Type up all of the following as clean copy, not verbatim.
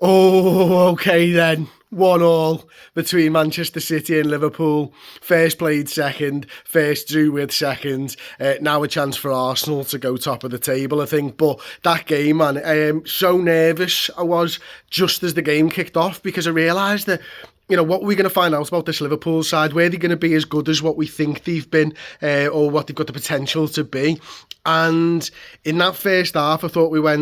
Oh, okay then. 1-1 between Manchester City and Liverpool. First played second, first drew with second. Now a chance for Arsenal to go top of the table, I think. But that game, man, so nervous I was just as the game kicked off because I realised that, you know, what we're going to find out about this Liverpool side, where they're going to be as good as what we think they've been, or what they've got the potential to be. And in that first half, I thought we were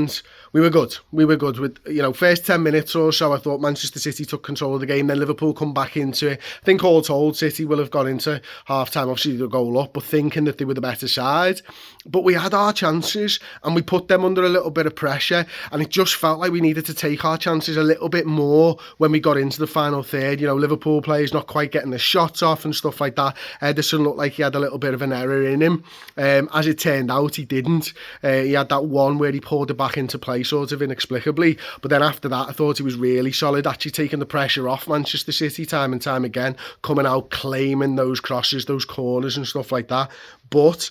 good. We were good with, you know, first 10 minutes or so. I thought Manchester City took control of the game. Then Liverpool come back into it. I think all told, City will have gone into half-time, obviously the goal up, but thinking that they were the better side. But we had our chances and we put them under a little bit of pressure. And it just felt like we needed to take our chances a little bit more when we got into the final third. You know, Liverpool players not quite getting the shots off and stuff like that. Ederson looked like he had a little bit of an error in him. As it turned out, he didn't. He had that one where he pulled it back into play sort of inexplicably. But then after that, I thought he was really solid, actually taking the pressure off Manchester City time and time again, coming out, claiming those crosses, those corners and stuff like that. But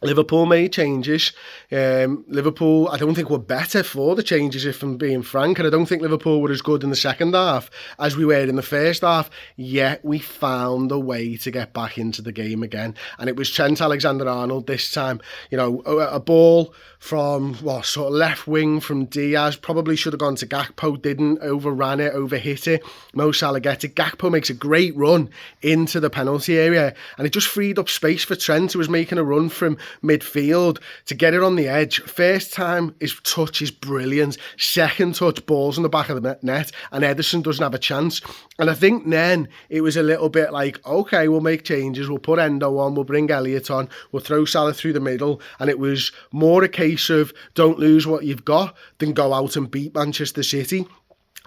Liverpool made changes. Liverpool, I don't think, were better for the changes, if I'm being frank, and I don't think Liverpool were as good in the second half as we were in the first half, yet we found a way to get back into the game again. And it was Trent Alexander Arnold this time. You know, a ball from, sort of left wing from Diaz, probably should have gone to Gakpo, didn't, overran it, overhit it. Mo Salah gets it. Gakpo makes a great run into the penalty area, and it just freed up space for Trent, who was making a run from midfield to get it on the edge. First time, his touch is brilliant. Second touch, balls in the back of the net, and Ederson doesn't have a chance. And I think then it was a little bit like, okay, we'll make changes. We'll put Endo on. We'll bring Elliott on. We'll throw Salah through the middle. And it was more a case of don't lose what you've got than go out and beat Manchester City.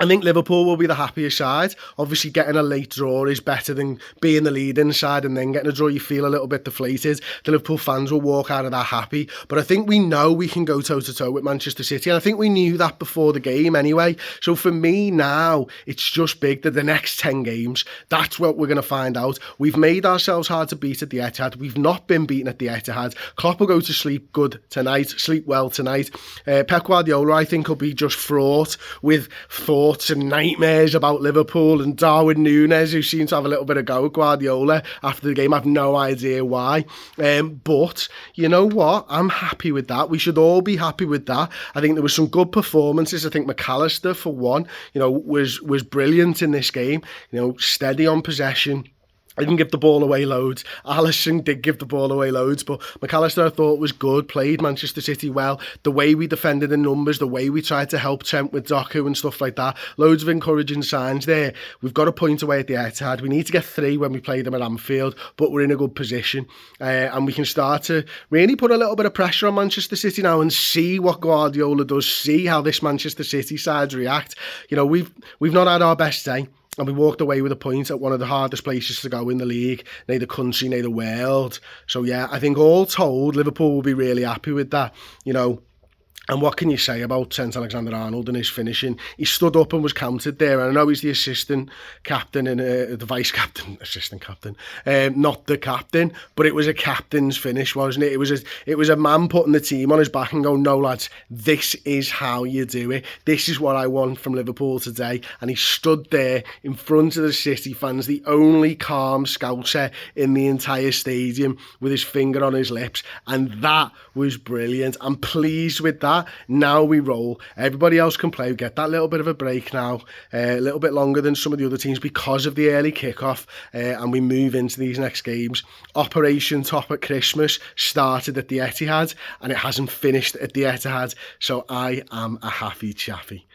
I think Liverpool will be the happier side. Obviously, getting a late draw is better than being the leading side and then getting a draw. You feel a little bit deflated. The Liverpool fans will walk out of that happy. But I think we know we can go toe-to-toe with Manchester City. And I think we knew that before the game anyway. So for me now, it's just big that the next 10 games, that's what we're going to find out. We've made ourselves hard to beat at the Etihad. We've not been beaten at the Etihad. Klopp will go to sleep good tonight, sleep well tonight. Pep Guardiola, I think, will be just fraught with thoughts and nightmares about Liverpool, and Darwin Núñez, who seemed to have a little bit of go at Guardiola after the game. I have no idea why. But you know what? I'm happy with that. We should all be happy with that. I think there were some good performances. I think McAllister, for one, you know, was brilliant in this game. You know, steady on possession. I didn't give the ball away loads. Alisson did give the ball away loads, but McAllister, I thought, was good, played Manchester City well. The way we defended in numbers, the way we tried to help Trent with Doku and stuff like that, loads of encouraging signs there. We've got a point away at the Etihad. We need to get 3 when we play them at Anfield, but we're in a good position. And we can start to really put a little bit of pressure on Manchester City now and see what Guardiola does, see how this Manchester City sides react. You know, we've not had our best day. And we walked away with a point at one of the hardest places to go in the league, nay the country, nay the world. So yeah, I think all told, Liverpool will be really happy with that, you know. And what can you say about Trent Alexander Arnold and his finishing? He stood up and was counted there. And I know he's the assistant captain and the vice captain, assistant captain, not the captain, but it was a captain's finish, wasn't it? It was a man putting the team on his back and going, no lads, this is how you do it. This is what I want from Liverpool today. And he stood there in front of the City fans, the only calm scouser in the entire stadium, with his finger on his lips. And that was brilliant. I'm pleased with that. Now we roll. Everybody else can play. We get that little bit of a break now, a little bit longer than some of the other teams because of the early kickoff, and we move into these next games. Operation Top at Christmas started at the Etihad, and it hasn't finished at the Etihad, so I am a happy chappy.